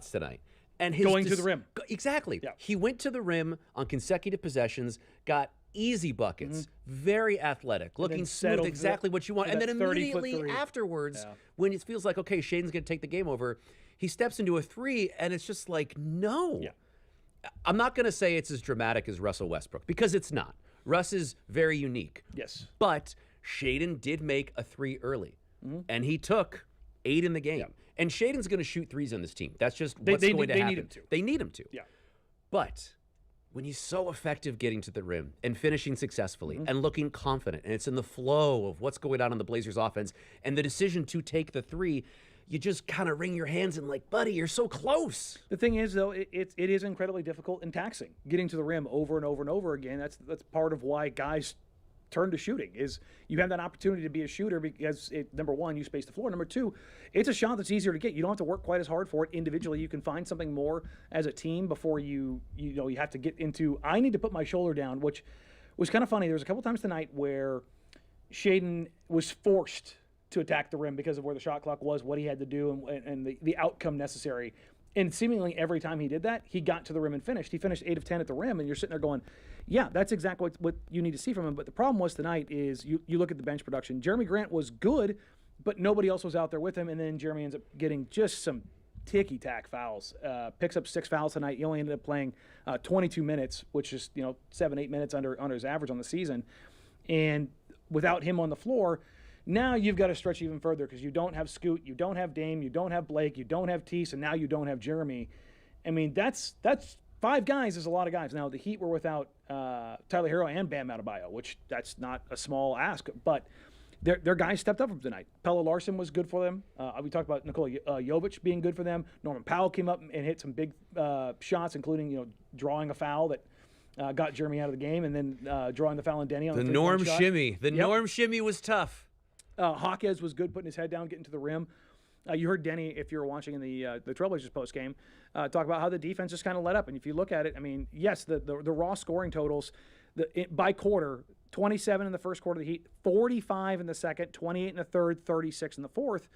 tonight. And his Going to the rim. Exactly. Yeah. He went to the rim on consecutive possessions, got easy buckets, very athletic, looking smooth, exactly what you want. And then immediately afterwards, when it feels like, okay, Shaden's going to take the game over, he steps into a three, and it's just like, no. Yeah. I'm not going to say it's as dramatic as Russell Westbrook, because it's not. Russ is very unique. Yes. But Shaden did make a three early, and he took 8 in the game. Yeah. And Shaden's going to shoot threes on this team. That's just what's going to happen. They need him to. They need him to. Yeah. But when he's so effective getting to the rim and finishing successfully and looking confident, and it's in the flow of what's going on in the Blazers offense, and the decision to take the three, you just kind of wring your hands and like, buddy, you're so close. The thing is, though, it is incredibly difficult and taxing getting to the rim over and over and over again. That's part of why guys turn to shooting, is you have that opportunity to be a shooter because, number one, you space the floor. Number two, it's a shot that's easier to get. You don't have to work quite as hard for it individually. You can find something more as a team before you have to get into, I need to put my shoulder down, which was kind of funny. There was a couple times tonight where Shaden was forced to attack the rim because of where the shot clock was, what he had to do, and the outcome necessary. And seemingly every time he did that, he got to the rim and finished. He finished 8 of 10 at the rim, and you're sitting there going, yeah, that's exactly what you need to see from him. But the problem was tonight is you look at the bench production. Jeremy Grant was good, but nobody else was out there with him, and then Jeremy ends up getting just some ticky-tack fouls. Picks up 6 fouls tonight. He only ended up playing 22 minutes, which is 7-8 minutes under his average on the season. And without him on the floor, now you've got to stretch even further because you don't have Scoot, you don't have Dame, you don't have Blake, you don't have Tease, and now you don't have Jeremy. I mean, that's 5 guys is a lot of guys. Now, the Heat were without Tyler Hero and Bam Adebayo, which that's not a small ask, but their guys stepped up from tonight. Pelle Larsson was good for them. We talked about Nikola Jovic being good for them. Norman Powell came up and hit some big shots, including drawing a foul that got Jeremy out of the game, and then drawing the foul on Denny on the Norm shimmy. Norm shimmy was tough. Hawkes was good putting his head down, getting to the rim. You heard Denny, if you were watching in the Trailblazers post game, talk about how the defense just kind of let up. And if you look at it, I mean, yes, the raw scoring totals by quarter: 27 in the first quarter of the Heat, 45 in the second, 28 in the third, 36 in the fourth.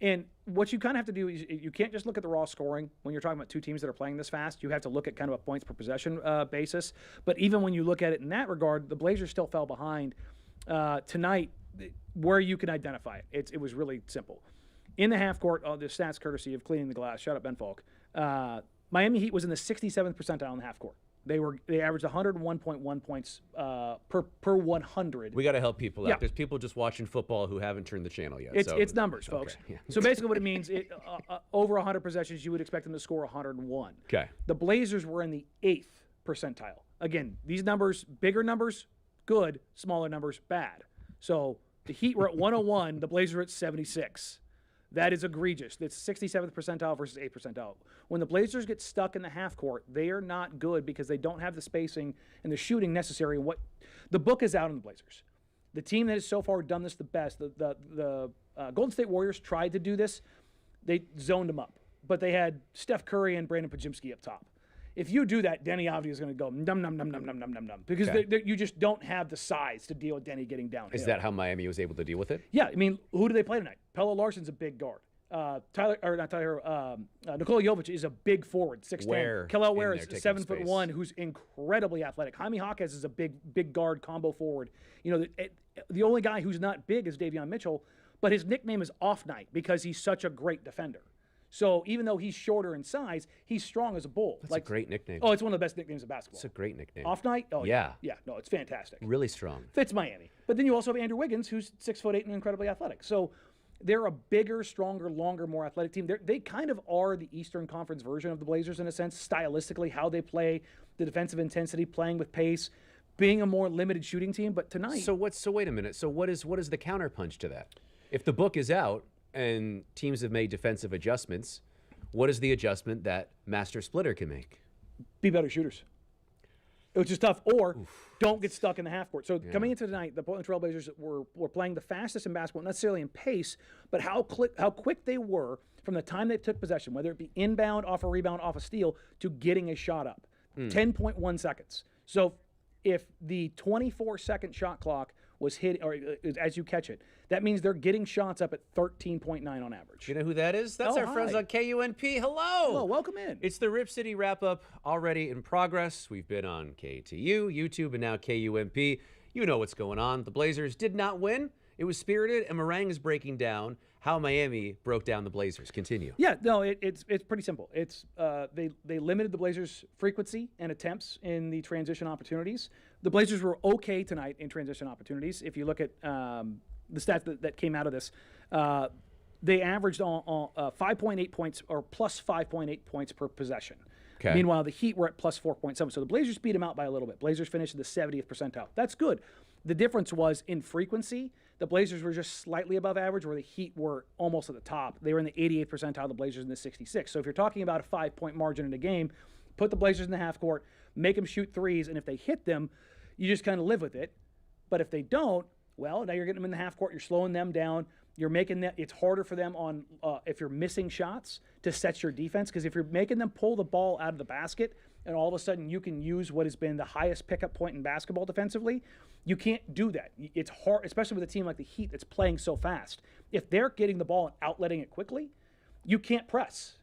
And what you kind of have to do is you can't just look at the raw scoring when you're talking about two teams that are playing this fast. You have to look at kind of a points per possession basis. But even when you look at it in that regard, the Blazers still fell behind tonight. Where you can identify it, it was really simple. In the half court, the stats courtesy of Cleaning the Glass. Shout out Ben Falk. Miami Heat was in the 67th percentile in the half court. They averaged 101.1 points per 100. We got to help people out. There's people just watching football who haven't turned the channel yet. It's numbers, folks. Okay, yeah. So basically, what it means, over 100 possessions, you would expect them to score 101. Okay. The Blazers were in the 8th percentile. Again, these numbers, bigger numbers, good. Smaller numbers, bad. So the Heat were at 101. The Blazers were at 76. That is egregious. It's 67th percentile versus 8th percentile. When the Blazers get stuck in the half court, they are not good because they don't have the spacing and the shooting necessary. What the book is out on the Blazers. The team that has so far done this the best, the Golden State Warriors tried to do this. They zoned them up, but they had Steph Curry and Brandon Podziemski up top. If you do that, Denny Avdija is going to go num because you just don't have the size to deal with Denny getting downhill. Is that how Miami was able to deal with it? Yeah, I mean, who do they play tonight? Pelle Larsson's a big guard. Nikola Jovic is a big forward, 6'10". Kelly Ware is 7'1", who's incredibly athletic. Jaime Jaquez is a big guard combo forward. The only guy who's not big is Davion Mitchell, but his nickname is Off Night because he's such a great defender. So even though he's shorter in size, he's strong as a bull. That's a great nickname. Oh, it's one of the best nicknames in basketball. It's a great nickname. Off Night? Oh, yeah. Yeah, no, it's fantastic. Really strong. Fits Miami. But then you also have Andrew Wiggins, who's 6'8" and incredibly athletic. So they're a bigger, stronger, longer, more athletic team. They kind of are the Eastern Conference version of the Blazers in a sense, stylistically, how they play, the defensive intensity, playing with pace, being a more limited shooting team. But tonight... So wait a minute. So what is the counterpunch to that? If the book is out and teams have made defensive adjustments... What is the adjustment that Master Splitter can make? Be better shooters. Which is tough. Or don't get stuck in the half court. So coming into tonight, the Portland Trail Blazers were playing the fastest in basketball, not necessarily in pace, but how quick they were from the time they took possession, whether it be inbound, off a rebound, off a steal, to getting a shot up. 10.1 seconds. So if the 24-second shot clock was hit, or as you catch it. That means they're getting shots up at 13.9 on average. You know who that is? That's our friends on KUNP. Hello. Hello, welcome in. It's the Rip City wrap-up already in progress. We've been on KTU, YouTube, and now KUNP. You know what's going on. The Blazers did not win. It was spirited, and Marang is breaking down how Miami broke down the Blazers. Continue. Yeah, no, it's pretty simple. It's they limited the Blazers' frequency and attempts in the transition opportunities. The Blazers were okay tonight in transition opportunities. If you look at the stats that came out of this, they averaged on 5.8 points or plus 5.8 points per possession. Okay. Meanwhile, the Heat were at plus 4.7. So the Blazers beat them out by a little bit. Blazers finished in the 70th percentile. That's good. The difference was in frequency. The Blazers were just slightly above average, where the Heat were almost at the top. They were in the 88th percentile, the Blazers in the 66th. So if you're talking about a 5-point margin in a game, put the Blazers in the half court, make them shoot threes, and if they hit them, you just kind of live with it. But if they don't, well, now you're getting them in the half court, you're slowing them down, you're making that it's harder for them on if you're missing shots to set your defense, because if you're making them pull the ball out of the basket and all of a sudden you can use what has been the highest pickup point in basketball defensively, you can't do that. It's hard, especially with a team like the Heat that's playing so fast. If they're getting the ball and outletting it quickly, you can't press.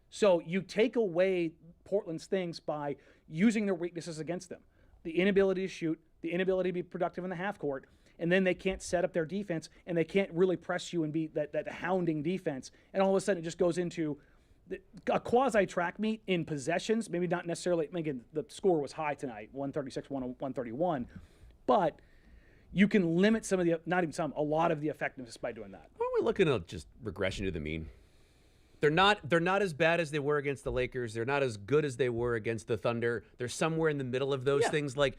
So you take away Portland's things by using their weaknesses against them. The inability to shoot, the inability to be productive in the half court, and then they can't set up their defense, and they can't really press you and be that hounding defense. And all of a sudden it just goes into a quasi-track meet in possessions, maybe not necessarily. Again, the score was high tonight, 136-131, but you can limit some of the, not even some, a lot of the effectiveness by doing that. Aren't we looking at just regression to the mean? They're not as bad as they were against the Lakers. They're not as good as they were against the Thunder. They're somewhere in the middle of those things. Like,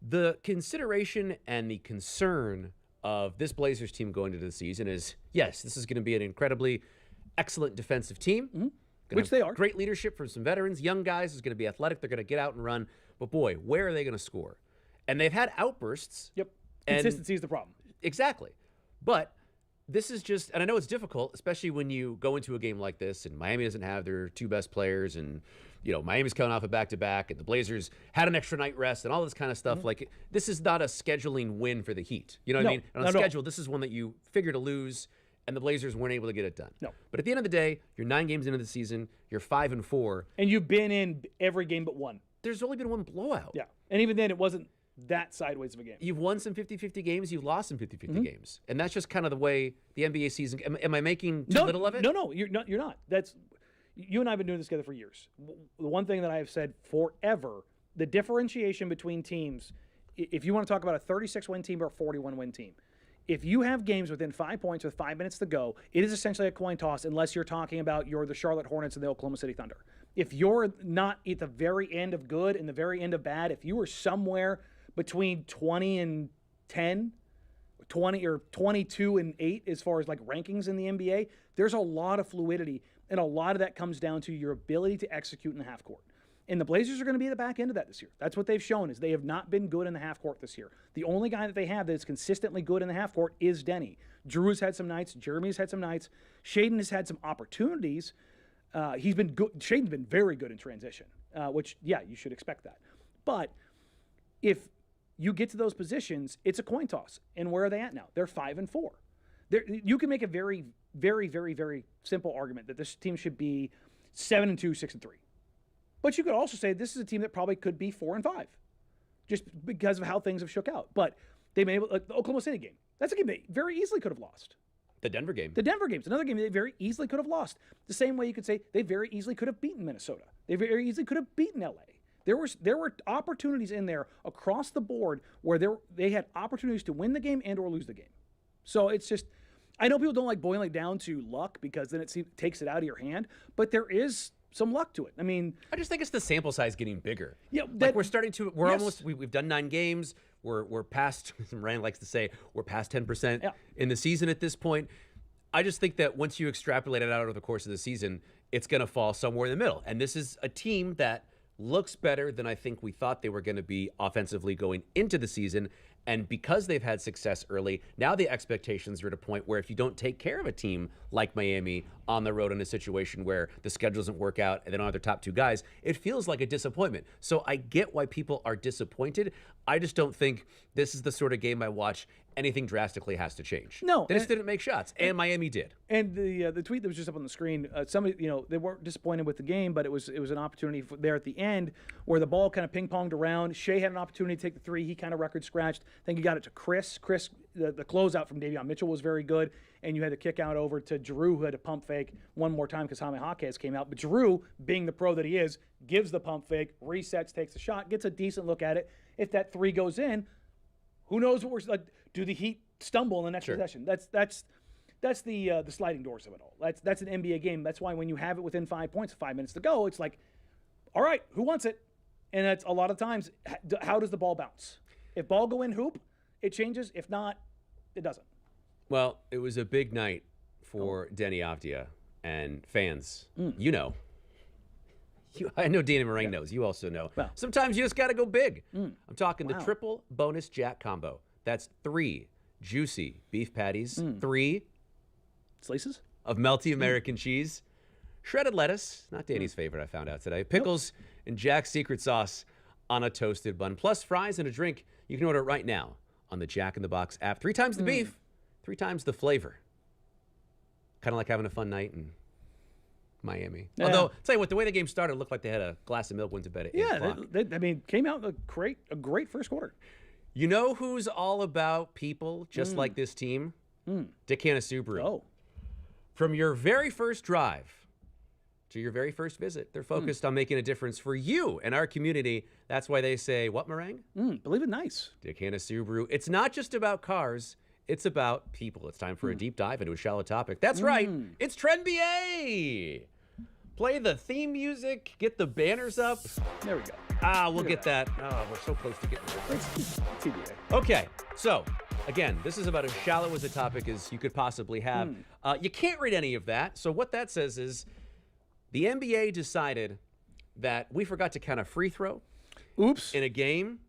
the consideration and the concern of this Blazers team going into the season is, yes, this is going to be an incredibly excellent defensive team. Which they are. Great leadership from some veterans. Young guys is going to be athletic. They're going to get out and run. But, boy, where are they going to score? And they've had outbursts. Yep. Consistency is the problem. Exactly. But this is just, and I know it's difficult, especially when you go into a game like this and Miami doesn't have their two best players, and Miami's coming off a back-to-back, and the Blazers had an extra night rest and all this kind of stuff. Like, this is not a scheduling win for the Heat. You know what I mean? And on schedule, this is one that you figure to lose, and the Blazers weren't able to get it done. No. But at the end of the day, you're 9 games into the season, you're 5-4. And you've been in every game but one. There's only been one blowout. Yeah. And even then, it wasn't that sideways of a game. You've won some 50-50 games, you've lost some 50-50 games. And that's just kind of the way the NBA season. Am I making too little of it? No, you're not. You and I have been doing this together for years. The one thing that I have said forever, the differentiation between teams, if you want to talk about a 36-win team or a 41-win team, if you have games within 5 points with 5 minutes to go, it is essentially a coin toss unless you're talking about you're the Charlotte Hornets and the Oklahoma City Thunder. If you're not at the very end of good and the very end of bad, if you are somewhere between 20 and 10, 20 or 22 and 8 as far as like rankings in the NBA, there's a lot of fluidity, and a lot of that comes down to your ability to execute in the half court. And the Blazers are going to be at the back end of that this year. That's what they've shown, is they have not been good in the half court this year. The only guy that they have that is consistently good in the half court is Denny. Drew's had some nights. Jeremy's had some nights. Shaedon has had some opportunities. He's been good. Shaedon's been very good in transition, which, yeah, you should expect that. But if you get to those positions, it's a coin toss. And where are they at now? They're 5-4. You can make a very, very, very, very simple argument that this team should be 7-2, 6-3. But you could also say this is a team that probably could be 4-5, just because of how things have shook out. But they may, like the Oklahoma City game, that's a game they very easily could have lost. The Denver game. The Denver game's another game they very easily could have lost. The same way you could say they very easily could have beaten Minnesota. They very easily could have beaten LA. There were opportunities in there across the board where they had opportunities to win the game and or lose the game. So it's just, I know people don't like boiling it down to luck because then it takes it out of your hand, but there is some luck to it. I mean, I just think it's the sample size getting bigger. Yeah, like we're starting to. We're almost. We've done 9 games. We're past. Rand likes to say we're past 10% in the season at this point. I just think that once you extrapolate it out over the course of the season, it's going to fall somewhere in the middle. And this is a team that looks better than I think we thought they were going to be offensively going into the season. And because they've had success early, now the expectations are at a point where if you don't take care of a team like Miami on the road in a situation where the schedule doesn't work out and they don't have their top 2 guys, it feels like a disappointment. So I get why people are disappointed. I just don't think this is the sort of game I watch. Anything drastically has to change. No. They just didn't make shots, and Miami did. And the tweet that was just up on the screen, somebody, they weren't disappointed with the game, but it was an opportunity there at the end where the ball kind of ping-ponged around. Shea had an opportunity to take the 3. He kind of record-scratched. Then he got it to Chris. The closeout from Davion Mitchell was very good, and you had to kick out over to Giroux, who had a pump fake one more time because Jaime Jaquez came out. But Giroux, being the pro that he is, gives the pump fake, resets, takes a shot, gets a decent look at it. If that 3 goes in, who knows what we're like? Do the Heat stumble in the next possession? That's the sliding doors of it all. That's an NBA game. That's why when you have it within 5 points, 5 minutes to go, it's like, all right, who wants it? And that's a lot of times. How does the ball bounce? If ball go in hoop, it changes. If not, it doesn't. Well, it was a big night for Denny Avdia and fans. You know. I know Danny Marang knows. You also know. Well, sometimes you just got to go big. I'm talking the triple bonus jack combo. That's 3 juicy beef patties, 3 slices of melty American cheese, shredded lettuce, not Danny's favorite I found out today, pickles, and Jack's secret sauce on a toasted bun, plus fries and a drink. You can order it right now on the Jack in the Box app. 3 times the beef, 3 times the flavor. Kind of like having a fun night in Miami. Yeah. Although, tell you what, the way the game started, it looked like they had a glass of milk, went to bed at 8 o'clock. They came out a great first quarter. You know who's all about people just like this team? Decana Subaru. Oh. From your very first drive to your very first visit, they're focused on making a difference for you and our community. That's why they say, what, Marang? Believe it nice. Decana Subaru. It's not just about cars. It's about people. It's time for a deep dive into a shallow topic. That's right. It's Trend BA. Play the theme music. Get the banners up. There we go. We'll get that. Oh, we're so close to getting it. TBA. Okay, so again, this is about as shallow as a topic as you could possibly have. You can't read any of that. So what that says is the NBA decided that we forgot to count a free throw. Oops. In a game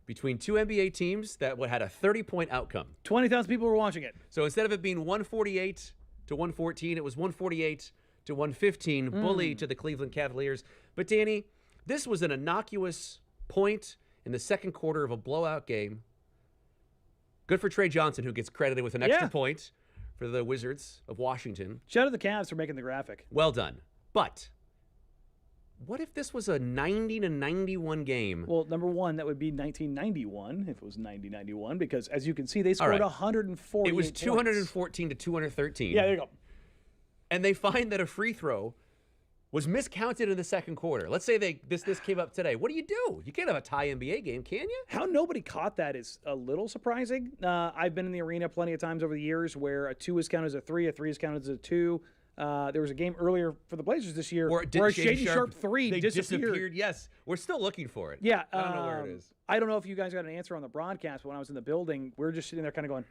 between 2 NBA teams that had a 30-point outcome. 20,000 people were watching it. So instead of it being 148 to 114, it was 148 to 115, bully to the Cleveland Cavaliers. But Danny, this was an innocuous point in the second quarter of a blowout game. Good for Trey Johnson, who gets credited with an extra point for the Wizards of Washington. Shout out to the Cavs for making the graphic. Well done. But what if this was a 90-91 game? Well, number one, that would be 1991 if it was 90-91, because as you can see, they scored 140. It was 214 to 213. Yeah, there you go. And they find that a free throw was miscounted in the second quarter. Let's say this came up today. What do? You can't have a tie NBA game, can you? How nobody caught that is a little surprising. I've been in the arena plenty of times over the years where a 2 is counted as a 3, a 3 is counted as a 2. There was a game earlier for the Blazers this year where a Shaedon Sharpe 3 disappeared. Yes, we're still looking for it. Yeah, I don't know where it is. I don't know if you guys got an answer on the broadcast, but when I was in the building, we were just sitting there kind of going,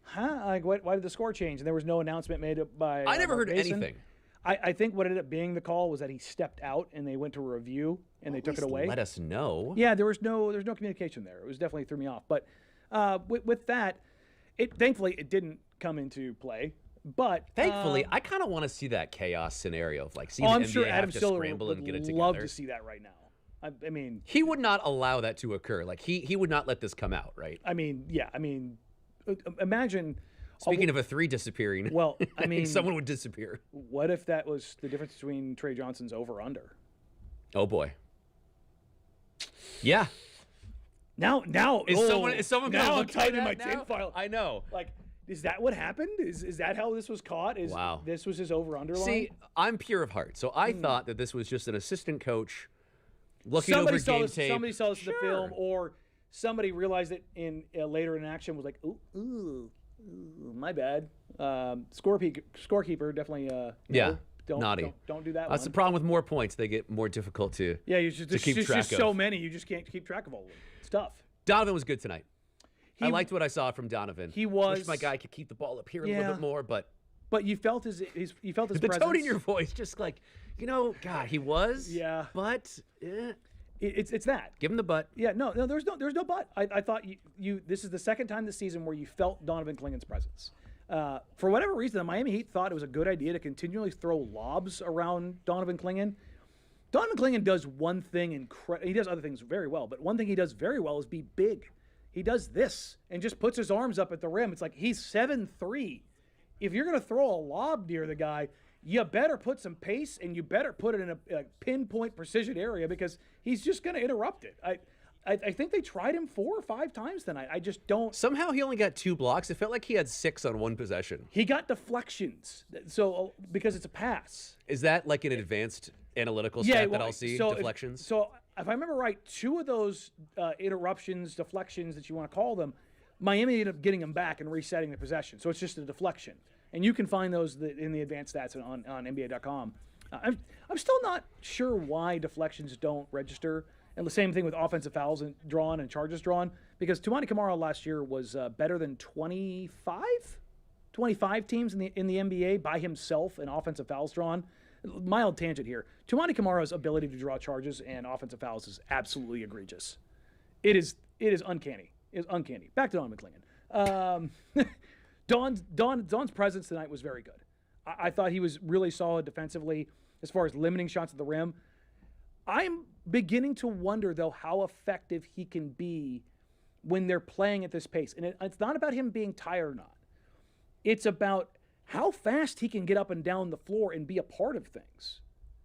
huh? Like, why did the score change? And there was no announcement made by I never heard Mason. anything. I think what ended up being the call was that he stepped out and they went to a review and they took it away. Let us know. Yeah, there's no communication there. It was definitely threw me off. But with that, thankfully it didn't come into play. But thankfully, I kind of want to see that chaos scenario of like seeing the NBA have to scramble and get it together. Love to see that right now. I mean, he would not allow that to occur. Like he would not let this come out, right? I mean, yeah. I mean, imagine. Speaking of a 3 disappearing, well, I mean, someone would disappear. What if that was the difference between Trey Johnson's over/under? Oh boy. Yeah. Now is someone now I'm tight tightening my tinfoil. I know. Like, is that what happened? Is that how this was caught? Wow. This was his over/under line? See, I'm pure of heart, so I thought that this was just an assistant coach looking over game tape. Somebody saw this in the film, or somebody realized it in later in action was like, ooh, my bad. Scorekeeper definitely. Naughty. Don't do that. That's the problem with more points; they get more difficult to. Yeah, you just keep track just of. So many, you just can't keep track of all of them. It's tough. Donovan was good tonight. I liked what I saw from Donovan. He was. Wish my guy could keep the ball up here a little bit more, but you felt his the presence. Tone in your voice, just like God, he was. Yeah, but It's that. Give him the butt. Yeah, no, there's no but. I thought this is the second time this season where you felt Donovan Klingen's presence. For whatever reason, the Miami Heat thought it was a good idea to continually throw lobs around Donovan Klingen. Donovan Klingen does one thing he does other things very well, but one thing he does very well is be big. He does this and just puts his arms up at the rim. It's like he's 7'3". If you're going to throw a lob near the guy, you better put some pace and you better put it in a pinpoint precision area because he's just going to interrupt it. I think they tried him 4 or 5 times tonight. I just don't. Somehow he only got 2 blocks. It felt like he had 6 on one possession. He got deflections. So because it's a pass. Is that like an advanced analytical stat that I'll see? Deflections? If I remember right, 2 of those interruptions, deflections that you want to call them, Miami ended up getting them back and resetting the possession. So it's just a deflection. And you can find those in the advanced stats on NBA.com. I'm still not sure why deflections don't register. And the same thing with offensive fouls drawn and charges drawn, because Toumani Camara last year was better than 25 teams in the NBA by himself in offensive fouls drawn. Mild tangent here. Toumani Camara's ability to draw charges and offensive fouls is absolutely egregious. It is uncanny. It's uncanny. Back to Donovan Klingen. Don's presence tonight was very good. I thought he was really solid defensively as far as limiting shots at the rim. I'm beginning to wonder, though, how effective he can be when they're playing at this pace. And it's not about him being tired or not. It's about how fast he can get up and down the floor and be a part of things.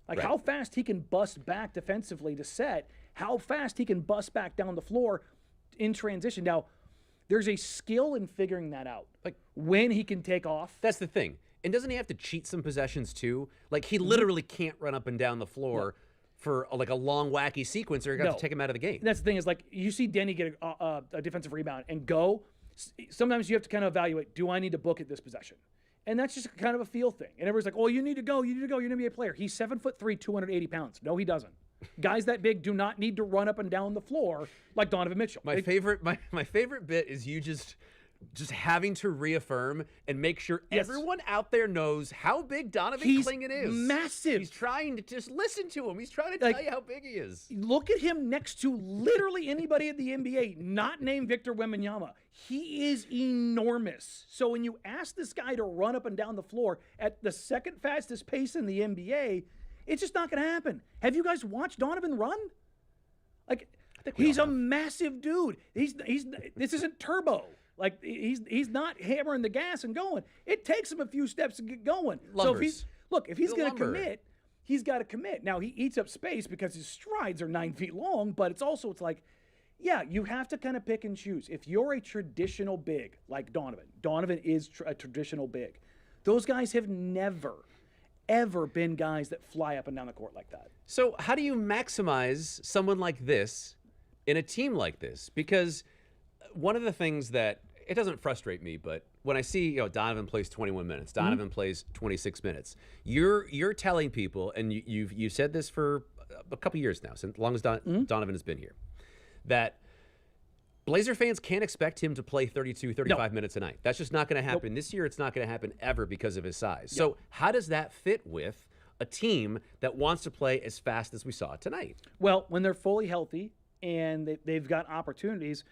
Like how fast he can bust back defensively to set, how fast he can bust back down the floor in transition. Now, there's a skill in figuring that out. Like when he can take off. That's the thing. And doesn't he have to cheat some possessions too? Like he literally can't run up and down the floor for like a long wacky sequence, or you got to take him out of the game. That's the thing is like you see Denny get a defensive rebound and go. Sometimes you have to kind of evaluate, do I need to book at this possession? And that's just kind of a feel thing. And everyone's like, oh, you need to go. You're an NBA player. He's 7'3", 280 pounds. No, he doesn't. Guys that big do not need to run up and down the floor like Donovan Mitchell. My favorite bit is you just having to reaffirm and make sure everyone out there knows how big Donovan Klingen is. Massive. He's trying to just listen to him. He's trying to tell you how big he is. Look at him next to literally anybody in the NBA, not named Victor Wembanyama. He is enormous. So when you ask this guy to run up and down the floor at the second fastest pace in the NBA, it's just not going to happen. Have you guys watched Donovan run? Like, he's a massive dude. This isn't Turbo. Like he's not hammering the gas and going. It takes him a few steps to get going. Lumbers. So if he's going to commit, he's got to commit. Now he eats up space because his strides are 9 feet long, but it's like, yeah, you have to kind of pick and choose. If you're a traditional big like Donovan is a traditional big. Those guys have never, ever been guys that fly up and down the court like that. So how do you maximize someone like this in a team like this? Because one of the things that it doesn't frustrate me, but when I see Donovan plays 21 minutes, Donovan plays 26 minutes, you're telling people, and you've said this for a couple years now, since long as Donovan has been here, that Blazer fans can't expect him to play 32, 35 minutes a night. That's just not going to happen. This year, it's not going to happen ever because of his size. So how does that fit with a team that wants to play as fast as we saw tonight? Well, when they're fully healthy and they've got opportunities.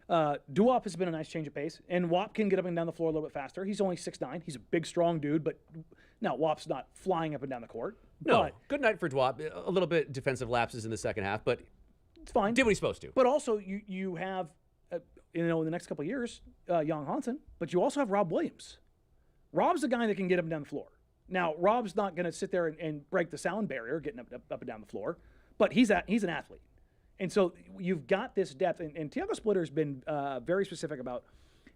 Duop has been a nice change of pace, and Wop can get up and down the floor a little bit faster. He's only 6'9". He's a big, strong dude, but now Wop's not flying up and down the court. No, but good night for Duop. A little bit defensive lapses in the second half, but it's fine. Did what he's supposed to. But also, you have, in the next couple of years, Young Hansen, but you also have Rob Williams. Rob's the guy that can get up and down the floor. Now, Rob's not going to sit there and break the sound barrier getting up and down the floor, but he's an athlete. And so you've got this depth, and Tiago Splitter's been very specific about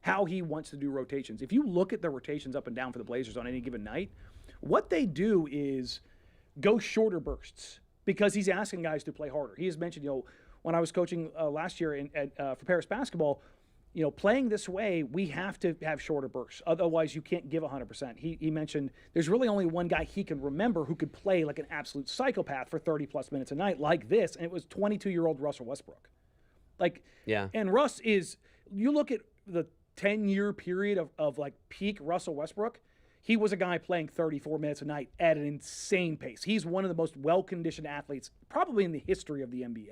how he wants to do rotations. If you look at the rotations up and down for the Blazers on any given night, what they do is go shorter bursts because he's asking guys to play harder. He has mentioned, when I was coaching last year for Paris basketball, playing this way, we have to have shorter bursts. Otherwise, you can't give 100%. He mentioned there's really only one guy he can remember who could play like an absolute psychopath for 30-plus minutes a night like this, and it was 22-year-old Russell Westbrook. And Russ is, you look at the 10-year period of like peak Russell Westbrook, he was a guy playing 34 minutes a night at an insane pace. He's one of the most well-conditioned athletes probably in the history of the NBA.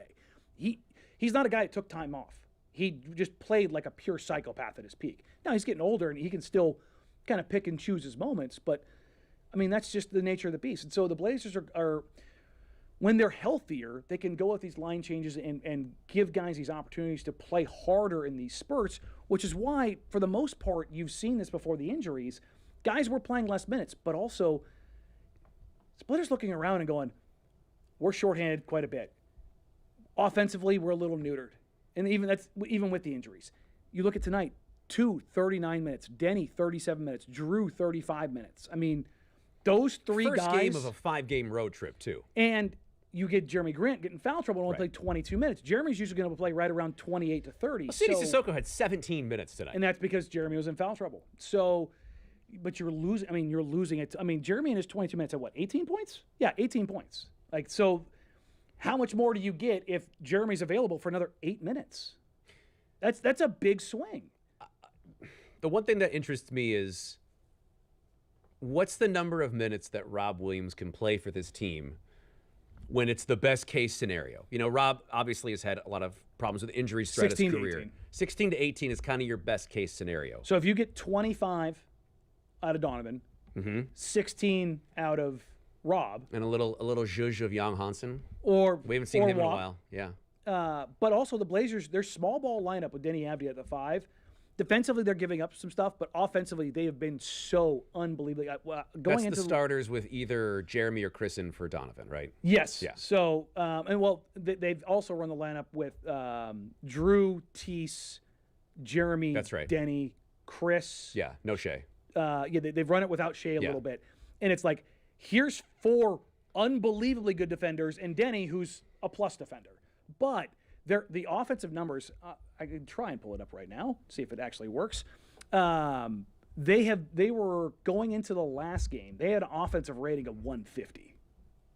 he's not a guy that took time off. He just played like a pure psychopath at his peak. Now he's getting older and he can still kind of pick and choose his moments, but I mean that's just the nature of the beast. And so the Blazers are when they're healthier, they can go with these line changes and give guys these opportunities to play harder in these spurts, which is why, for the most part, you've seen this before the injuries. Guys were playing less minutes, but also Splitter's looking around and going, we're shorthanded quite a bit. Offensively, we're a little neutered. And even with the injuries. You look at tonight, 39 minutes, Denny 37 minutes, Drew 35 minutes. I mean, those three guys. First game of a 5-game road trip, too. And you get Jeremy Grant getting foul trouble and only played 22 minutes. Jeremy's usually going to play right around 28 to 30. Well, Sidy Cissoko had 17 minutes tonight. And that's because Jeremy was in foul trouble. So, but you're losing. I mean, you're losing it. I mean, Jeremy in his 22 minutes had what, 18 points? Yeah, 18 points. Like, so how much more do you get if Jeremy's available for another 8 minutes? That's a big swing. The one thing that interests me is what's the number of minutes that Rob Williams can play for this team when it's the best case scenario? You know, Rob obviously has had a lot of problems with injuries throughout his career. 16 to 18 is kind of your best case scenario. So if you get 25 out of Donovan, 16 out of Rob, and a little zhuzh of Jan Hansen, or we haven't seen him in a while. Yeah. But also the Blazers, their small ball lineup with Denny Avdia at the 5. Defensively, they're giving up some stuff, but offensively, they have been so unbelievably That's the starters with either Jeremy or Chris in for Donovan, right? Yes. Yeah. So, they've also run the lineup with Drew, Tease, Jeremy, that's right, Denny, Chris. Yeah, no Shea. They've run it without Shea a little bit, and it's like here's 4 unbelievably good defenders and Denny, who's a plus defender, but the offensive numbers. I can try and pull it up right now, see if it actually works. They were going into the last game. They had an offensive rating of 150,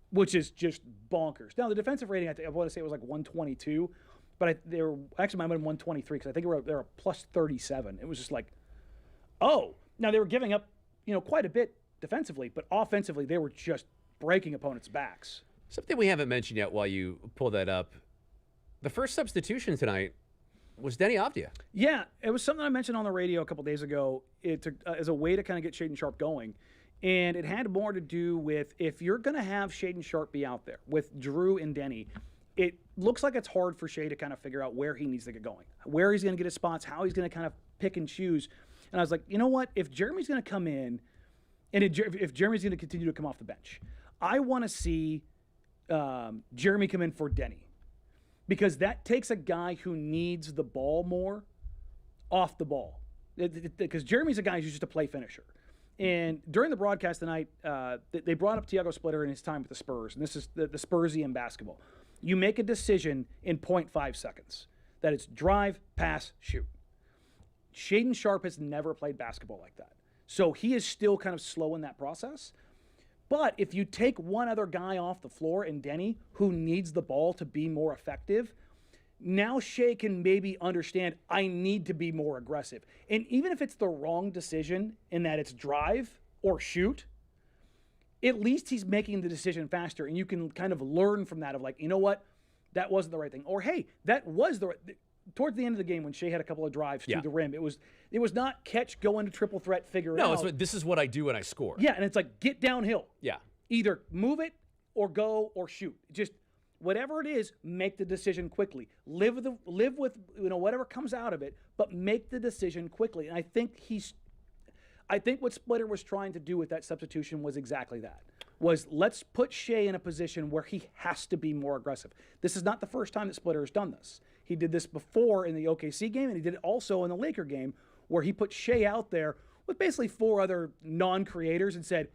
which is just bonkers. Now the defensive rating, I want to say it was like 122, but they were actually might have been 123 because I think they were a plus 37. It was just like, oh, now they were giving up, quite a bit defensively, but offensively they were just breaking opponents' backs. Something we haven't mentioned yet while you pull that up. The first substitution tonight was Denny Avdia. Yeah, it was something I mentioned on the radio a couple days ago. It took, as a way to kind of get Shaedon Sharpe going. And it had more to do with if you're going to have Shaedon Sharpe be out there with Drew and Denny, it looks like it's hard for Shea to kind of figure out where he needs to get going, where he's going to get his spots, how he's going to kind of pick and choose. And I was like, you know what? If Jeremy's going to come in, and if Jeremy's going to continue to come off the bench, I want to see Jeremy come in for Denny. Because that takes a guy who needs the ball more off the ball. Because Jeremy's a guy who's just a play finisher. And during the broadcast tonight, they brought up Tiago Splitter in his time with the Spurs. And this is the Spursian basketball. You make a decision in 0.5 seconds. That it's drive, pass, shoot. Shaedon Sharpe has never played basketball like that. So he is still kind of slow in that process. But if you take one other guy off the floor and Denny, who needs the ball to be more effective, now Shea can maybe understand, I need to be more aggressive. And even if it's the wrong decision in that it's drive or shoot, at least he's making the decision faster. And you can kind of learn from that of like, you know what, that wasn't the right thing. Or, hey, that was the right thing. Towards the end of the game when Shea had a couple of drives to the rim, it was not catch, go into triple threat, figure it out. No, this is what I do when I score. Yeah, and it's like get downhill. Yeah. Either move it or go or shoot. Just whatever it is, make the decision quickly. Live with whatever comes out of it, but make the decision quickly. And I think what Splitter was trying to do with that substitution was exactly that. Was let's put Shea in a position where he has to be more aggressive. This is not the first time that Splitter has done this. He did this before in the OKC game, and he did it also in the Laker game, where he put Shea out there with basically 4 other non-creators and said,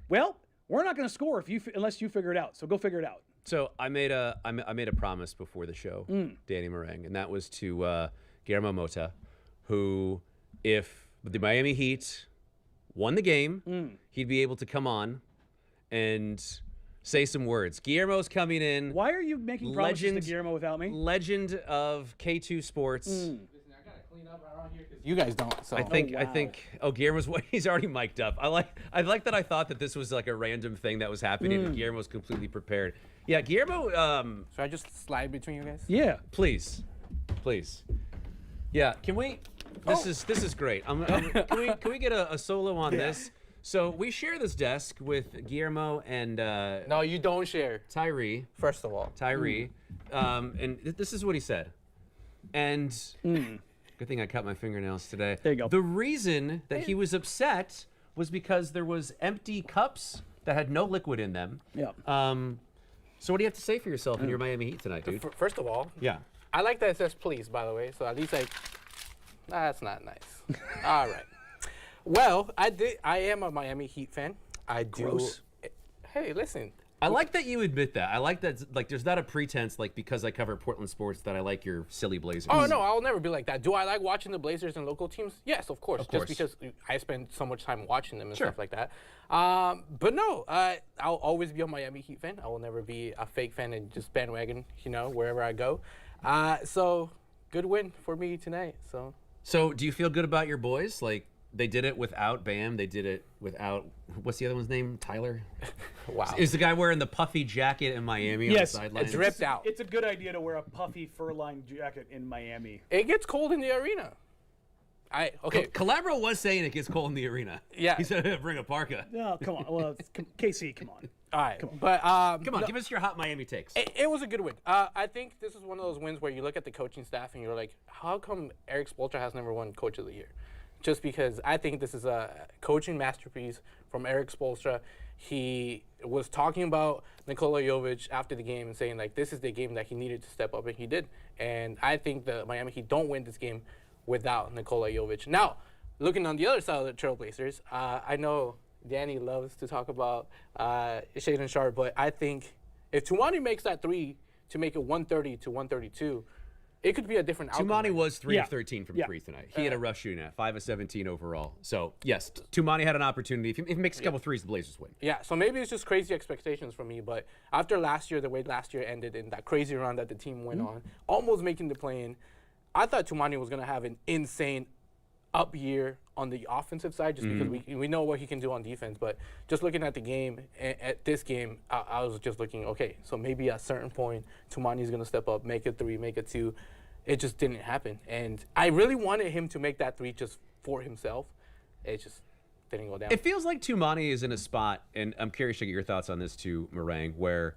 well, we're not going to score unless you figure it out, so go figure it out. So I made a promise before the show, Danny Marang, and that was to Guillermo Mota, who, if the Miami Heat won the game, he'd be able to come on and say some words. Guillermo's coming in. Why are you making promises to Guillermo without me? Legend of K2 Sports. Listen, I gotta clean up around here because you guys don't. So I think Guillermo's he's already mic'd up. I like that I thought that this was like a random thing that was happening and Guillermo's completely prepared. Yeah, Guillermo. Should I just slide between you guys? Yeah. Please. Yeah, can we? This is great. Can we get a solo on this? So we share this desk with Guillermo and No, you don't share. Tyree. First of all. Tyree. And this is what he said. And good thing I cut my fingernails today. There you go. The reason that he was upset was because there was empty cups that had no liquid in them. Yeah. So what do you have to say for yourself in your Miami Heat tonight, dude? First of all, Yeah. I like that it says please, by the way. So at least that's not nice. All right. Well, I am a Miami Heat fan. Gross. Hey, listen. I like that you admit that. I like that, like, there's not a pretense, like, because I cover Portland sports, that I like your silly Blazers. Oh, no, I'll never be like that. Do I like watching the Blazers and local teams? Yes, of course. Of course. Just because I spend so much time watching them and Sure. stuff like that. But no, I'll always be a Miami Heat fan. I will never be a fake fan and just bandwagon, wherever I go. So, good win for me tonight. So do you feel good about your boys? Like, they did it without Bam. They did it without, what's the other one's name? Tyler? Wow. Is the guy wearing the puffy jacket in Miami on the sidelines? It's ripped out. It's a good idea to wear a puffy fur-lined jacket in Miami. It gets cold in the arena. Okay. Calabro was saying it gets cold in the arena. Yeah. He said, bring a parka. No, come on. Well, KC, come on. All right. But Come on, give us your hot Miami takes. It was a good win. I think this is one of those wins where you look at the coaching staff and you're like, how come Eric Spoelstra has never won Coach of the Year? Just because I think this is a coaching masterpiece from Eric Spoelstra. He was talking about Nikola Jovic after the game and saying, like, this is the game that he needed to step up, and he did. And I think the Miami Heat don't win this game without Nikola Jovic. Now, looking on the other side of the Trailblazers, I know Danny loves to talk about Shaedon Sharpe, but I think if Tumani makes that three to make it 130 to 132, it could be a different outcome. Tumani was 3 Yeah. of 13 from Yeah. three tonight. He had a rough shooting at 5 of 17 overall. So, yes, Tumani had an opportunity. If he makes a couple threes, the Blazers win. Yeah, so maybe it's just crazy expectations for me, but after last year, the way last year ended in that crazy run that the team went on, almost making the play-in, I thought Tumani was going to have an insane up year on the offensive side just because we know what he can do on defense, but just looking at the game, at this game, I was just looking, okay, so maybe at a certain point, Tumani's going to step up, make a three, make a two. It just didn't happen. And I really wanted him to make that three just for himself. It just didn't go down. It feels like Tumani is in a spot, and I'm curious to get your thoughts on this too, Marang, where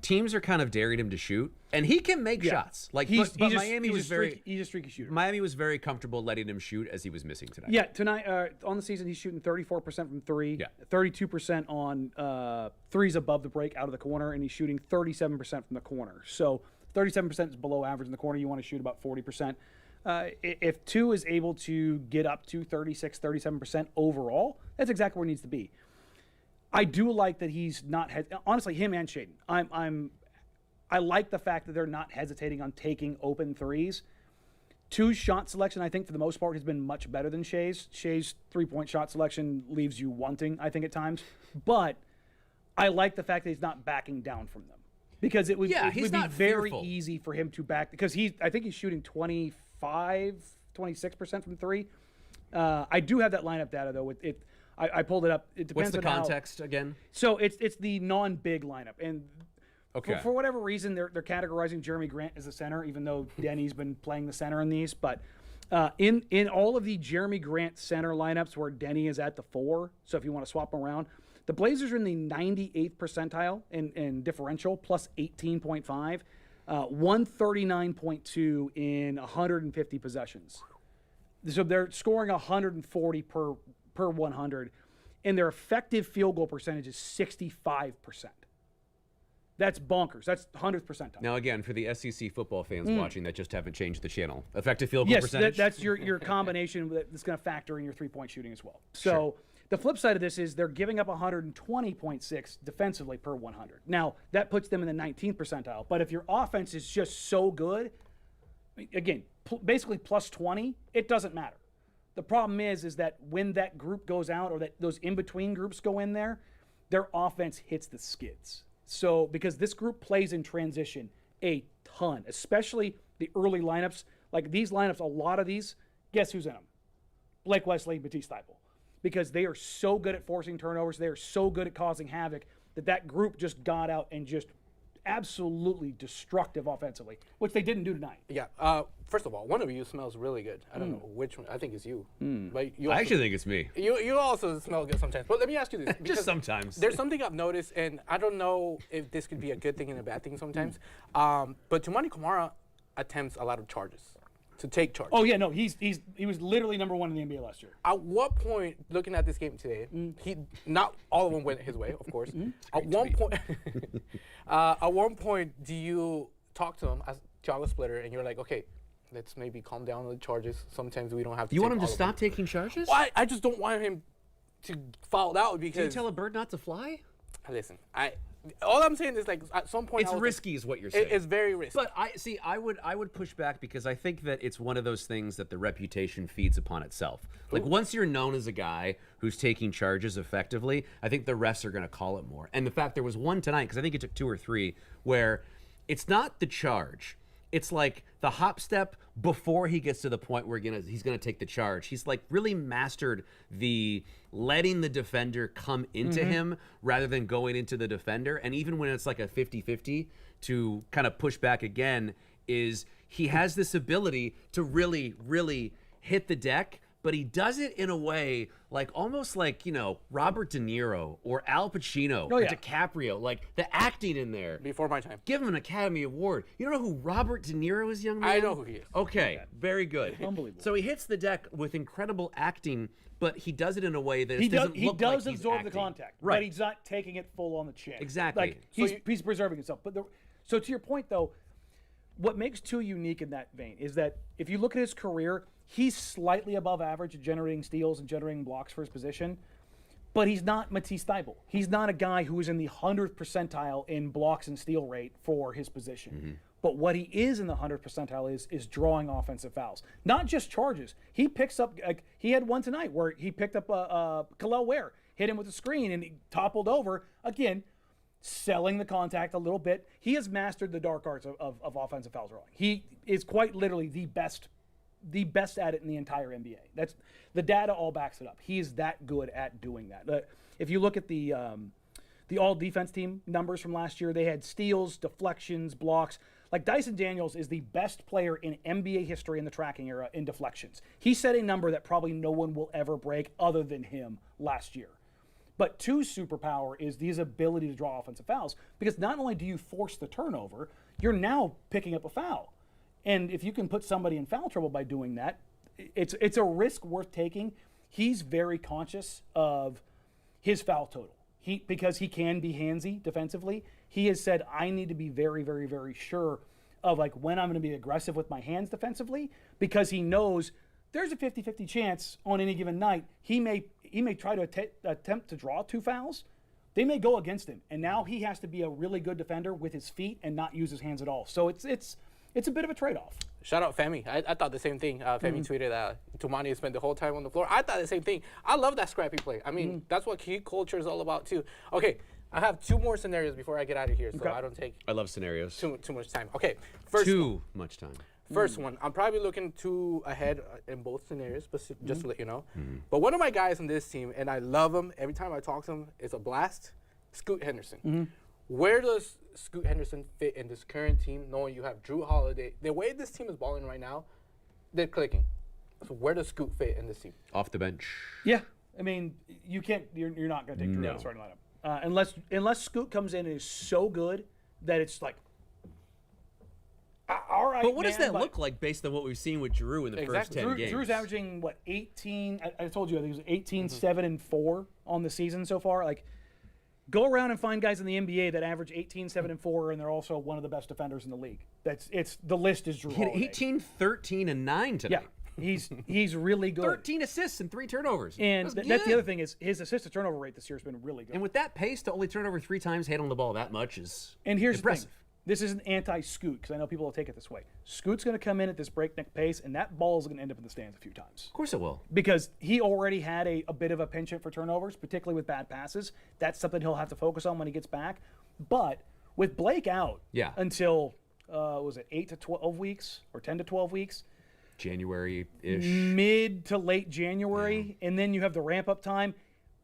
teams are kind of daring him to shoot, and he can make shots. Like, but Miami was he's a streaky shooter. Miami was very comfortable letting him shoot as he was missing tonight. Yeah, tonight on the season he's shooting 34% from three, 32% on threes above the break out of the corner, and he's shooting 37% from the corner. So 37% is below average in the corner. You want to shoot about 40%. If two is able to get up to 36, 37% overall, that's exactly where it needs to be. I do like that he's not honestly, him and Shaedon. I like the fact that they're not hesitating on taking open threes. Two's shot selection, I think, for the most part, has been much better than Shea's. Shea's three-point shot selection leaves you wanting, I think, at times. But I like the fact that he's not backing down from them. Because it would be very easy for him to back, because I think he's shooting 26% from three. I do have that lineup data though. I pulled it up. It depends. What's the context again? So it's the non-big lineup, and okay. for whatever reason they're categorizing Jeremy Grant as a center, even though Denny's been playing the center in these. But in all of the Jeremy Grant center lineups where Denny is at the 4, so if you want to swap them around. The Blazers are in the 98th percentile in differential, plus 18.5, 139.2 in 150 possessions. So they're scoring 140 per 100, and their effective field goal percentage is 65%. That's bonkers. That's 100th percentile. Now, again, for the SEC football fans watching that just haven't changed the channel, effective field goal percentage? Yes, that's your combination that's going to factor in your three-point shooting as well. So the flip side of this is they're giving up 120.6 defensively per 100. Now, that puts them in the 19th percentile. But if your offense is just so good, again, basically plus 20, it doesn't matter. The problem is that when that group goes out or that those in-between groups go in there, their offense hits the skids. So because this group plays in transition a ton, especially the early lineups. Like these lineups, a lot of these, guess who's in them? Blake Wesley, Matisse Thybulle. Because they are so good at forcing turnovers, they are so good at causing havoc that group just got out and just absolutely destructive offensively, which they didn't do tonight. Yeah. First of all, one of you smells really good. I don't know which one. I think it's you. But you I also, actually think it's me. you also smell good sometimes. But let me ask you this. Just sometimes. There's something I've noticed, and I don't know if this could be a good thing and a bad thing sometimes. But Tumani Kamara attempts a lot of charges. To take charge. Oh yeah, no, he was literally number 1 in the NBA last year. At what point, looking at this game today, he not all of them went his way, of course. At one point, at one point, do you talk to him as Thiago Splitter, and you're like, okay, let's maybe calm down on the charges. Sometimes we don't have to. You take want him to all of stop them. taking charges? Well, I just don't want him to foul out Did you because. tell a bird not to fly? Listen, all I'm saying is like at some point It's risky, is what you're saying. It's very risky. But I would push back because I think that it's one of those things that the reputation feeds upon itself. Like once you're known as a guy who's taking charges effectively, I think the refs are going to call it more. And the fact there was one tonight, because I think it took 2 or 3, where it's not the charge. It's like the hop step before he gets to the point where he's gonna take the charge. He's like really mastered the letting the defender come into him rather than going into the defender. And even when it's like a 50-50 to kind of push back again, he has this ability to really, really hit the deck, but he does it in a way like almost like, Robert De Niro or Al Pacino or DiCaprio, like the acting in there. Before my time. Give him an Academy Award. You don't know who Robert De Niro is, young man? I know who he is. Okay, very good. Unbelievable. So he hits the deck with incredible acting, but he does it in a way that He doesn't does look like he's absorb the acting. contact, Right. but he's not taking it full on the chin. Exactly. Like he's preserving himself. But so to your point though, what makes Tu unique in that vein is that if you look at his career, he's slightly above average at generating steals and generating blocks for his position, but he's not Matisse Thybulle. He's not a guy who is in the 100th percentile in blocks and steal rate for his position. But what he is in the 100th percentile is drawing offensive fouls, not just charges. He picks up. He had one tonight where he picked up Khalil Ware, hit him with a screen, and he toppled over again, selling the contact a little bit. He has mastered the dark arts of offensive foul drawing. He is quite literally the best at it in the entire NBA. That's the data all backs it up. He is that good at doing that. If you look at the all defense team numbers from last year, they had steals, deflections, blocks. Like Dyson Daniels is the best player in NBA history in the tracking era in deflections. He set a number that probably no one will ever break other than him last year. But Tu's superpower is his ability to draw offensive fouls, because not only do you force the turnover, you're now picking up a foul. And if you can put somebody in foul trouble by doing that, it's a risk worth taking. He's very conscious of his foul total. Because he can be handsy defensively, he has said, I need to be very, very, very sure of like when I'm going to be aggressive with my hands defensively, because he knows there's a 50-50 chance on any given night he may try to attempt to draw 2 fouls. They may go against him, and now he has to be a really good defender with his feet and not use his hands at all. So it's a bit of a trade-off. Shout out Femi. I thought the same thing. Femi tweeted Tumani spent the whole time on the floor. I thought the same thing. I love that scrappy play. I mean, that's what key culture is all about too. Okay, I have 2 more scenarios before I get out of here, so I don't take I love scenarios. too much time. Okay, first Too much time. First one, I'm probably looking 2 ahead in both scenarios, but just to let you know. But one of my guys on this team, and I love him, every time I talk to him, it's a blast, Scoot Henderson. Where does Scoot Henderson fit in this current team, knowing you have Drew Holiday? The way this team is balling right now, they're clicking. So where does Scoot fit in this team? Off the bench. Yeah, I mean, you can't. You're not going to take Drew out of the starting lineup unless Scoot comes in and is so good that it's like, all right. But what does that look like based on what we've seen with Drew in the first 10 games? Drew's averaging what, 18? I told you I think it was 18, 7, and 4 on the season so far. Like, go around and find guys in the NBA that average 18, 7, and 4, and they're also one of the best defenders in the league. The list is Drew Holiday. 18, 13, and 9 tonight. Yeah, he's really good. 13 assists and 3 turnovers. And that's the other thing is his assist to turnover rate this year has been really good. And with that pace to only turn over 3 times, handling the ball that much is here's impressive. The thing. This isn't anti-Scoot, because I know people will take it this way. Scoot's going to come in at this breakneck pace, and that ball is going to end up in the stands a few times. Of course it will. Because he already had a bit of a penchant for turnovers, particularly with bad passes. That's something he'll have to focus on when he gets back. But with Blake out until, was it 8 to 12 weeks or 10 to 12 weeks? January-ish. Mid to late January, and then you have the ramp-up time.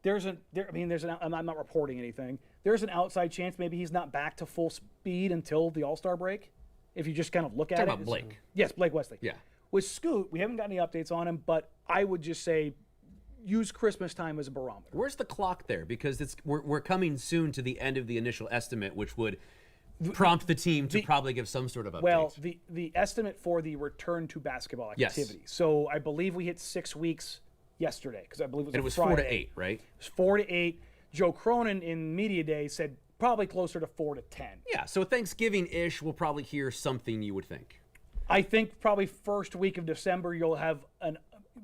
I'm not reporting anything. there's an outside chance maybe he's not back to full speed until the All-Star break. If you just kind of look at it. Talking about Blake. Yes, Blake Wesley. Yeah. With Scoot, we haven't got any updates on him, but I would just say use Christmas time as a barometer. Where's the clock there? Because we're coming soon to the end of the initial estimate, which would prompt the team to probably give some sort of update. Well, the estimate for the return to basketball activity. Yes. So I believe we hit 6 weeks yesterday because I believe it was and it was 4 Friday. to 8, right? It was 4 to 8. Joe Cronin in Media Day said probably closer to 4 to 10. Yeah, so Thanksgiving-ish, we'll probably hear something, you would think. I think probably first week of December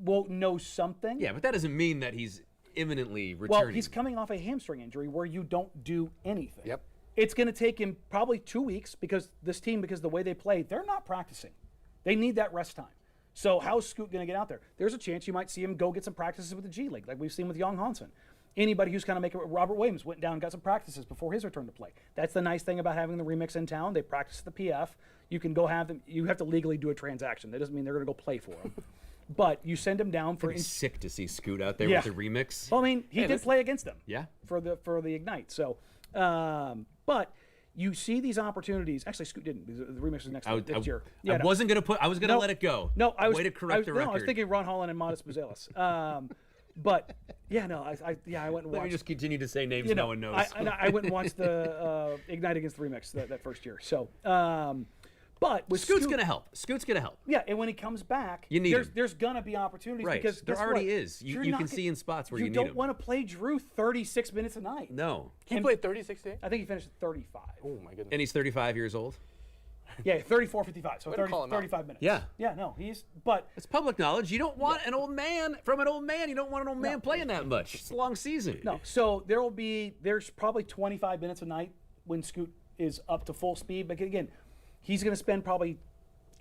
we'll know something. Yeah, but that doesn't mean that he's imminently returning. Well, he's coming off a hamstring injury where you don't do anything. Yep. It's going to take him probably 2 weeks because the way they play, they're not practicing. They need that rest time. So how's Scoot going to get out there? There's a chance you might see him go get some practices with the G League, like we've seen with Young Hansen. Anybody who's kind of making Robert Williams went down and got some practices before his return to play. That's the nice thing about having the remix in town. They practice at the PF. You can go have them. You have to legally do a transaction. That doesn't mean they're going to go play for him. But you send him down for. It'd be sick to see Scoot out there Yeah. with the remix. Well, I mean, he did play against them. Yeah. For the Ignite. So, but you see these opportunities. Actually, Scoot didn't. The remix is next year. I wasn't going to put. I was going to let it go. No, I was. Way to correct the record. No, I was thinking Ron Holland and Modest Buzelis. But yeah, no, I went and watched. Let me just continue to say names no one knows. I went and watched the Ignite against the remix that first year. So, but with Scoot's going to help. Scoot's going to help. Yeah, and when he comes back, you need there's going to be opportunities right. because there already is. You can see in spots where you need him. You don't want to play Drew 36 minutes a night. No. He played 36 days? I think he finished at 35. Oh, my goodness. And he's 35 years old? Yeah, 34-55, so 35 minutes. Yeah. Yeah, no, but it's public knowledge. You don't want an old man you don't want an old man playing that much. It's a long season. No, so there's probably 25 minutes a night when Scoot is up to full speed. But again, he's going to spend probably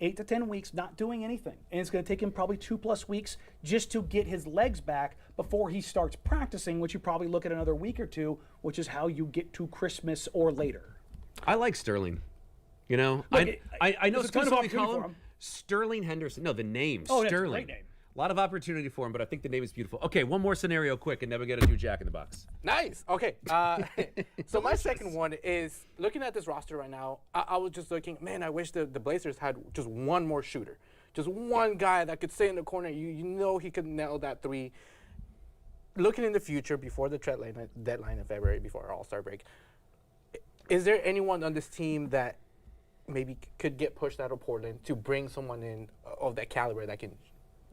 8 to 10 weeks not doing anything. And it's going to take him probably 2+ weeks just to get his legs back before he starts practicing, which you probably look at another week or two, which is how you get to Christmas or later. I like Sterling. You know, Look, I know there's a ton of we opportunity call for him him. Sterling Henderson. No, the name Oh, Sterling. that's a great name. A lot of opportunity for him, but I think the name is beautiful. Okay, one more scenario quick, and then we got to do Jack in the Box. Nice. Okay. So my second one is looking at this roster right now. I was just looking, man, I wish the Blazers had just one more shooter. Just one guy that could stay in the corner. You know he could nail that three. Looking in the future, before the deadline in February, before our All-Star break, is there anyone on this team that maybe could get pushed out of Portland to bring someone in of that caliber that can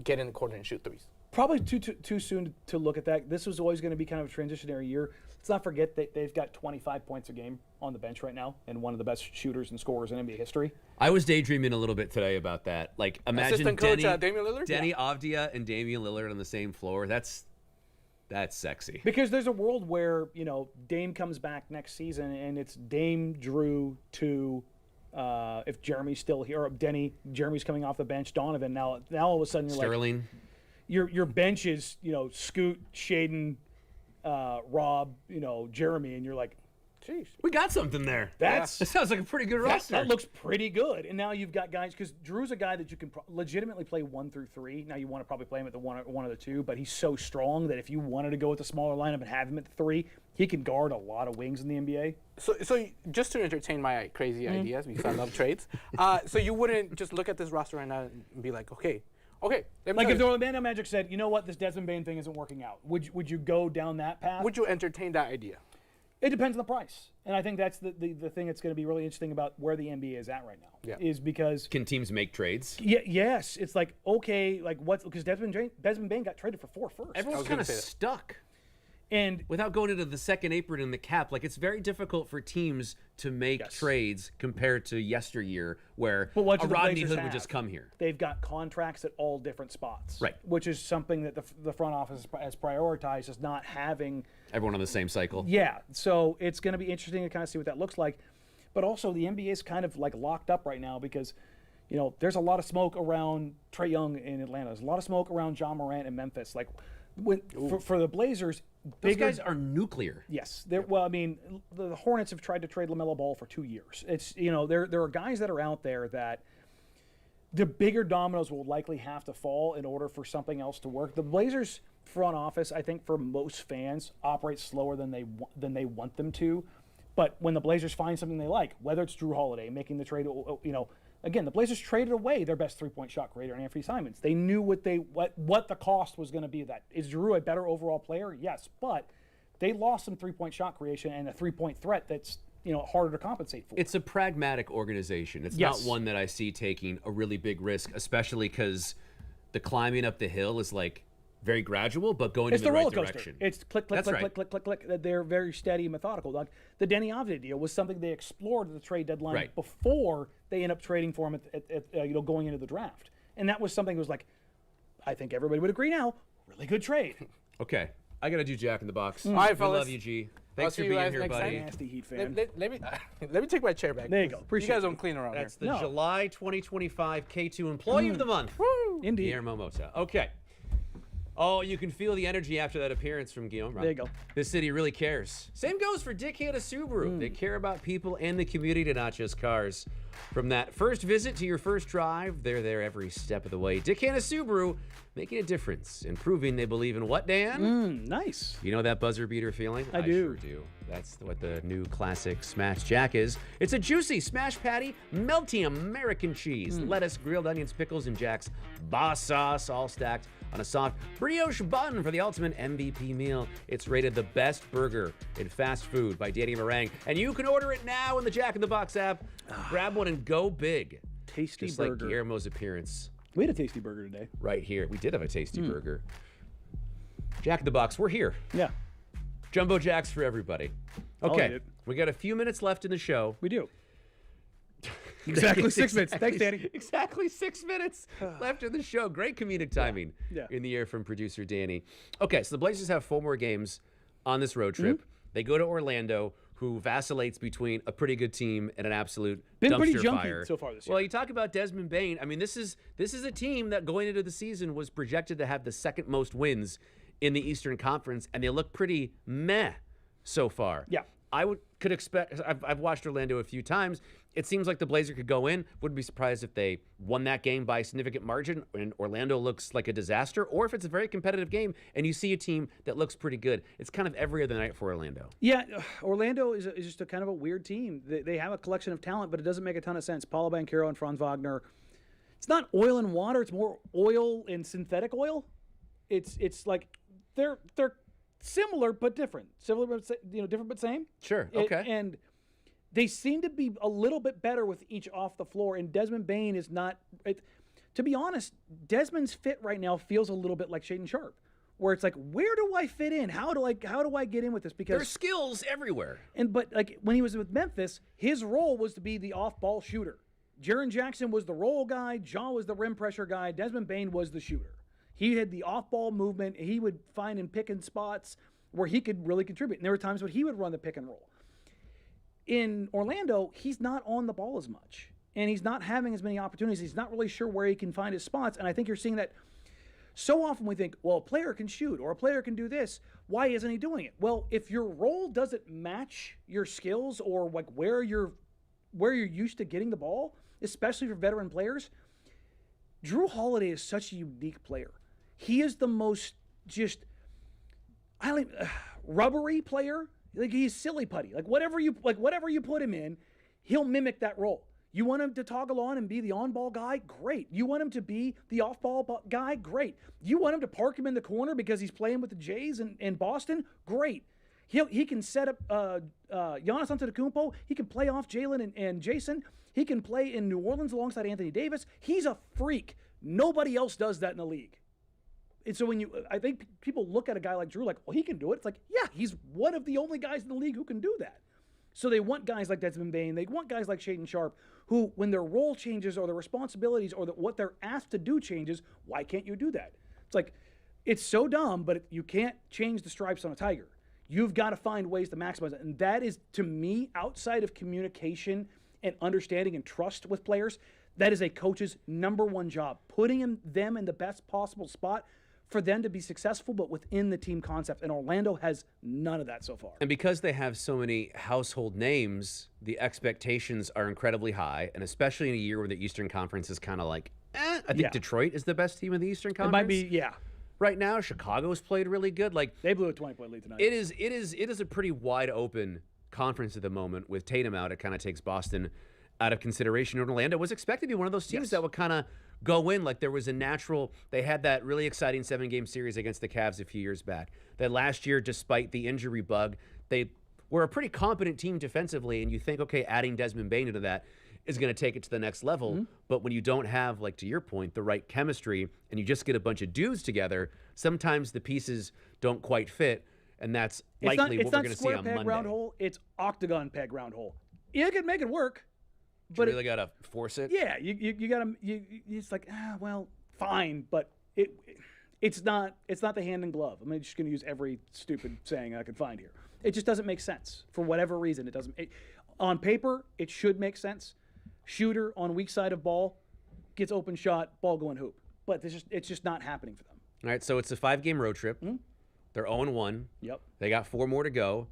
get in the corner and shoot threes? Probably too soon to look at that. This was always going to be kind of a transitionary year. Let's not forget that they've got 25 points a game on the bench right now and one of the best shooters and scorers in NBA history. I was daydreaming a little bit today about that. Like, imagine Assistant coach, Damian Lillard? Denny Avdia and Damian Lillard on the same floor. That's sexy. Because there's a world where, Dame comes back next season and it's Dame, Drew, to if Jeremy's still here, or Jeremy's coming off the bench, Donovan. Now all of a sudden you're Sterling. like, your bench is Scoot, Shaden, Rob, Jeremy, and you're like, jeez, we got something there. That sounds like a pretty good roster. That looks pretty good. And now you've got guys, because Drew's a guy that you can legitimately play 1 through 3. Now you want to probably play him at the one or the 2, but he's so strong that if you wanted to go with a smaller lineup and have him at the 3, he can guard a lot of wings in the NBA. So just to entertain my crazy ideas, because I love trades, so you wouldn't just look at this roster right now and be like, okay. Like if the Orlando Magic said, you know what, this Desmond Bane thing isn't working out, would you go down that path? Would you entertain that idea? It depends on the price. And I think that's the thing that's going to be really interesting about where the NBA is at right now. Yeah. Is because... Can teams make trades? Yes. It's like, okay, like what's... Because Desmond Bane got traded for 4 firsts. Everyone's kind of stuck. And without going into the second apron in the cap, like, it's very difficult for teams to make trades compared to yesteryear, where a Rodney Hood would just come here. They've got contracts at all different spots, right? Which is something that the front office has prioritized, is not having everyone on the same cycle. Yeah, so it's going to be interesting to kind of see what that looks like. But also, the NBA is kind of like locked up right now because, there's a lot of smoke around Trae Young in Atlanta. There's a lot of smoke around John Morant in Memphis. Like, for the Blazers. Those guys are nuclear. Yes. Well, I mean, the Hornets have tried to trade LaMelo Ball for 2 years. It's, there are guys that are out there that the bigger dominoes will likely have to fall in order for something else to work. The Blazers front office, I think for most fans, operates slower than they want them to. But when the Blazers find something they like, whether it's Drew Holiday making the trade, again, the Blazers traded away their best three-point shot creator in Anthony Simons. They knew what the cost was going to be of that. Is Drew a better overall player? Yes, but they lost some three-point shot creation and a three-point threat that's harder to compensate for. It's a pragmatic organization. It's not one that I see taking a really big risk, especially because the climbing up the hill is like very gradual, but going in the right direction. It's click, click, click, click, click, click. They're very steady and methodical. Like the Denny Avdija deal was something they explored at the trade deadline before they end up trading for him at going into the draft. And that was something that was like, I think everybody would agree now, really good trade. Okay. I got to do Jack in the Box. All right, fellas. We love you, G. Thanks for being here, buddy. Nasty Heat fan. Let me take my chair back. There you go. You guys don't clean around That's here. the July 2025 K2 Employee of the Month. Woo! Indeed. Guillermo Mota. Okay. Oh, you can feel the energy after that appearance from Guillaume. There you go. This city really cares. Same goes for Dick Hanna Subaru. They care about people and the community, not just cars. From that first visit to your first drive, they're there every step of the way. Dick Hanna Subaru, making a difference and proving they believe in what, Dan? Nice. You know that buzzer beater feeling? I do. Sure do. That's what the new classic Smash Jack is. It's a juicy smash patty, melty American cheese, lettuce, grilled onions, pickles, and Jack's boss sauce, all stacked on a soft brioche bun for the ultimate MVP meal. It's rated the best burger in fast food by Danny Marang, and you can order it now in the Jack in the Box app. Grab one and go big. Tasty Just burger. like Guillermo's appearance. We had a tasty burger today. Right here. We did have a tasty burger. Jack in the Box, we're here. Yeah. Jumbo Jacks for everybody. I'll eat Okay, it. we got a few minutes left in the show. We do. Exactly 6 minutes. Thanks, Danny. Exactly 6 minutes left in the show. Great comedic timing in the air from producer Danny. Okay, so the Blazers have 4 more games on this road trip. They go to Orlando, who vacillates between a pretty good team and an absolute Been dumpster pretty jumpy fire so far this year. Well, you talk about Desmond Bane. I mean, this is a team that going into the season was projected to have the second most wins in the Eastern Conference, and they look pretty meh so far. Yeah. Could expect. I've watched Orlando a few times. It seems like the Blazers could go in. Wouldn't be surprised if they won that game by a significant margin and Orlando looks like a disaster, or if it's a very competitive game and you see a team that looks pretty good. It's kind of every other night for Orlando. Yeah, Orlando is just a kind of a weird team. They have a collection of talent, but it doesn't make a ton of sense. Paulo Banchero and Franz Wagner. It's not oil and water. It's more oil and synthetic oil. It's like they're similar but different. Similar but different but same. Sure. Okay. And they seem to be a little bit better with each off the floor. And Desmond Bane is not. To be honest, Desmond's fit right now feels a little bit like Shaedon Sharpe, where it's like, where do I fit in? How do I get in with this? Because there's skills everywhere. But like when he was with Memphis, his role was to be the off-ball shooter. Jaren Jackson was the roll guy. John was the rim pressure guy. Desmond Bane was the shooter. He had the off-ball movement. He would find and pick in spots where he could really contribute. And there were times when he would run the pick and roll. In Orlando, he's not on the ball as much. And he's not having as many opportunities. He's not really sure where he can find his spots. And I think you're seeing that so often we think, well, a player can shoot or a player can do this. Why isn't he doing it? Well, if your role doesn't match your skills or like where you're used to getting the ball, especially for veteran players, Drew Holiday is such a unique player. He is the most just rubbery player. Like he's silly putty. Like whatever you put him in, he'll mimic that role. You want him to toggle on and be the on-ball guy? Great. You want him to be the off-ball guy? Great. You want him to park him in the corner because he's playing with the Jays in Boston? Great. He can set up Giannis Antetokounmpo. He can play off Jalen and Jason. He can play in New Orleans alongside Anthony Davis. He's a freak. Nobody else does that in the league. And so I think people look at a guy like Drew like, well, he can do it. It's like, yeah, he's one of the only guys in the league who can do that. So they want guys like Desmond Bane. They want guys like Shaedon Sharpe who, when their role changes or their responsibilities or what they're asked to do changes, why can't you do that? It's like, it's so dumb, but you can't change the stripes on a tiger. You've got to find ways to maximize it. And that is, to me, outside of communication and understanding and trust with players, that is a coach's number one job, putting them in the best possible spot for them to be successful, but within the team concept. And Orlando has none of that so far. And because they have so many household names, the expectations are incredibly high, and especially in a year where the Eastern Conference is kind of like, I think Detroit is the best team in the Eastern Conference. It might be, yeah. Right now, Chicago's played really good. Like they blew a 20-point lead tonight. It is a pretty wide open conference at the moment. With Tatum out, it kind of takes Boston out of consideration. Orlando was expected to be one of those teams that would kind of go in like there was a natural. They had that really exciting 7-game series against the Cavs a few years back. That last year, despite the injury bug, they were a pretty competent team defensively, and you think, okay, adding Desmond Bane into that is going to take it to the next level. But when you don't have, like to your point, the right chemistry, and you just get a bunch of dudes together, sometimes the pieces don't quite fit, and that's likely what we're going to see on Monday. It's not square peg round hole. It's octagon peg round hole. You can make it work, but you really got to force it. Yeah, you got to. It's like well, fine, but it's not the hand and glove. I'm just going to use every stupid saying I can find here. It just doesn't make sense for whatever reason. It doesn't. On paper, it should make sense. Shooter on weak side of ball gets open shot, ball going hoop. But it's just not happening for them. All right, so it's a 5-game road trip. They're 0-1. Yep. They got 4 more to go.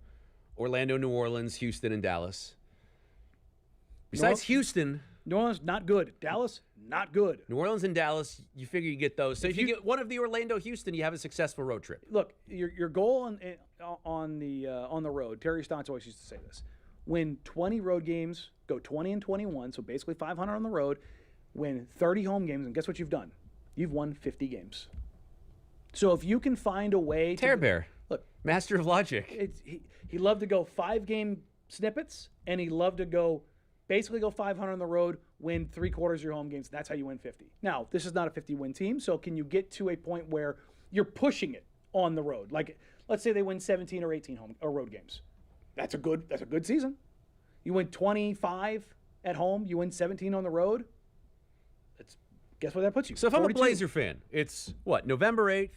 Orlando, New Orleans, Houston, and Dallas. Besides Houston, New Orleans not good. Dallas not good. New Orleans and Dallas, you figure you get those. So if you get one of the Orlando, Houston, you have a successful road trip. Look, your goal on the road. Terry Stotts always used to say this: win 20 road games, go 20-21, so basically 500 on the road. Win 30 home games, and guess what you've done? You've won 50 games. So if you can find a way Tear Bear, look, master of logic. He loved to go 5-game snippets, and he loved to basically go 500 on the road, win 3/4 of your home games. That's how you win 50. Now, this is not a 50-win team, so can you get to a point where you're pushing it on the road? Like, let's say they win 17 or 18 home or road games. That's a good season. You win 25 at home, you win 17 on the road. Guess where that puts you? So if 42. I'm a Blazer Mm-hmm. fan, it's what, November 8th?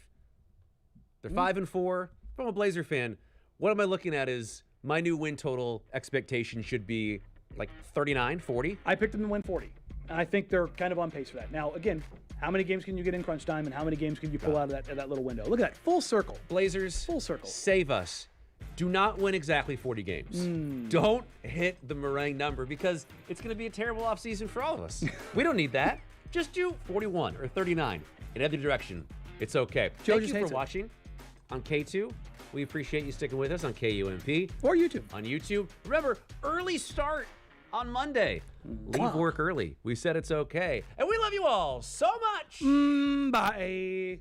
They're 5-4. If I'm a Blazer fan, what am I looking at is my new win total expectation should be like 39, 40. I picked them to win 40. And I think they're kind of on pace for that. Now, again, how many games can you get in crunch time, and how many games can you pull out of that little window? Look at that. Full circle. Blazers, full circle. Save us. Do not win exactly 40 games. Don't hit the Marang number, because it's going to be a terrible offseason for all of us. We don't need that. Just do 41 or 39 in either direction. It's okay. Thank you for watching on K2. We appreciate you sticking with us on KUMP. Or YouTube. On YouTube. Remember, early start on Monday. Leave work early. We said it's okay. And we love you all so much. Bye.